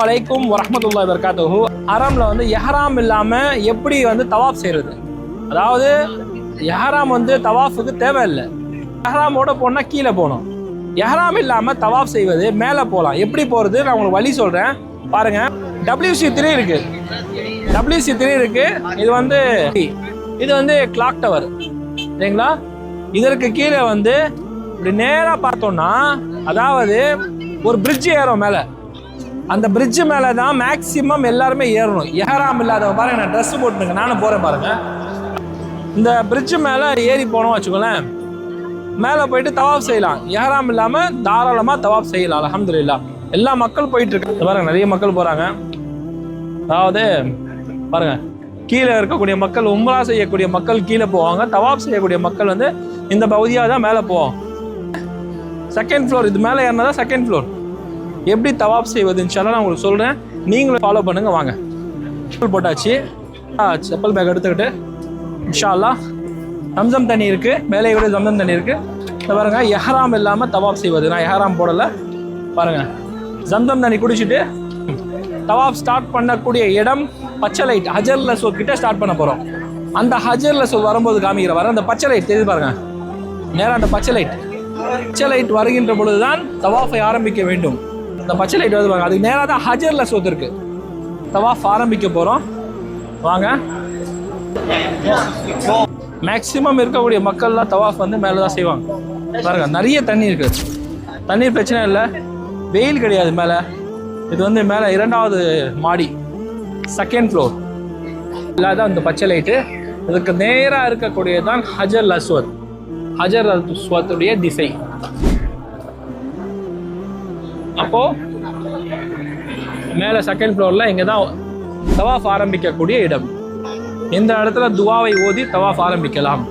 அலைக்கும் வரஹ்மத்துல்லாஹி வபரகாத்துஹு. ஹராம்ல வந்து எஹ்ராம் இல்லாம எப்படி வந்து தவாப் செய்யறது? அதாவது எஹ்ராம் வந்து தவாஃபுக்கு தேவையில்லை. எஹ்ராமோட போனா கீழே போகணும். எஹ்ராம் இல்லாம தவாப் செய்வது மேலே போகலாம். எப்படி போறது நான் உங்களுக்கு வழி சொல்றேன் பாருங்க. WC3 இருக்கு, WC3 இருக்கு. இது வந்து கிளாக் டவர் சரிங்களா? இதற்கு கீழே வந்து இப்படி நேரா பார்த்தோம்னா அதாவது ஒரு பிரிட்ஜ் ஏறும் மேலே. அந்த பிரிட்ஜ் மேலே தான் மேக்சிமம் எல்லாருமே ஏறணும். எஹ்ராம் இல்லாதவங்க பாருங்க, நான் ட்ரெஸ் போட்டுங்க, நானும் போகிறேன் பாருங்க. இந்த பிரிட்ஜ் மேலே ஏறி போனோம் வச்சுக்கோங்களேன், மேலே போயிட்டு தவாப் செய்யலாம். எஹ்ராம் இல்லாமல் தாராளமாக தவாப் செய்யலாம். அல்ஹம்துலில்லாஹ். எல்லா மக்கள் போயிட்டு இருக்கு பாருங்க, நிறைய மக்கள் போகிறாங்க. அதாவது பாருங்க, கீழே இருக்கக்கூடிய மக்கள், உம்ரா செய்யக்கூடிய மக்கள் கீழே போவாங்க. தவாப் செய்யக்கூடிய மக்கள் வந்து இந்த பகுதியாக தான் மேலே போவோம். செகண்ட் ஃப்ளோர், இது மேலே ஏறினா தான் செகண்ட் ஃப்ளோர். எப்படி தவாப் செய்வது இன்ஷால்லா நான் உங்களுக்கு சொல்கிறேன், நீங்களும் ஃபாலோ பண்ணுங்க. வாங்க, செப்பல் போட்டாச்சு, செப்பல் பேக் எடுத்துக்கிட்டு இன்ஷால்லா. ஜம்சம் தண்ணி இருக்குது, மேலே கூட ஜம்சம் தண்ணி இருக்குது. இதை பாருங்க, எஹ்ராம் இல்லாமல் தவாப் செய்வது. நான் எஹ்ராம் போடலை பாருங்க. ஜம்சம் தண்ணி குடிச்சிட்டு தவாப் ஸ்டார்ட் பண்ணக்கூடிய இடம் பச்சை லைட், ஹஜர் அஸ்வத் கிட்ட ஸ்டார்ட் பண்ண போகிறோம். அந்த ஹஜர் அஸ்வத் வரும்போது காமிக்கிற வர அந்த பச்சை லைட் தெரியுது பாருங்க, நேராக அந்த பச்சை லைட் வருகின்ற பொழுதுதான் தவாஃபை ஆரம்பிக்க வேண்டும். இந்த பச்சை லைட் வந்து பாருங்க, அதுக்கு நேராக தான் ஹஜர் அஸ்வத் இருக்கு. தவாஃப் ஆரம்பிக்க போகிறோம் வாங்க. மேக்சிமம் இருக்கக்கூடிய மக்கள்லாம் தவாஃப் வந்து மேலே தான் செய்வாங்க. பாருங்க, நிறைய தண்ணி இருக்கு, தண்ணீர் பிரச்சனை இல்லை, வெயில் கிடையாது மேலே. இது வந்து மேலே 2வது மாடி, செகண்ட் ஃப்ளோர். இல்லாத இந்த பச்சை லைட்டு இதுக்கு நேராக இருக்கக்கூடியதான் ஹஜர் அஸ்வத். ஹஜர் அஸ்வத்துடைய திசை. அப்போ மேலே செகண்ட் ஃப்ளோரில் இங்கே தான் தவாஃப் ஆரம்பிக்கக்கூடிய இடம். இந்த இடத்துல துவாவை ஓதி தவாஃப் ஆரம்பிக்கலாம்.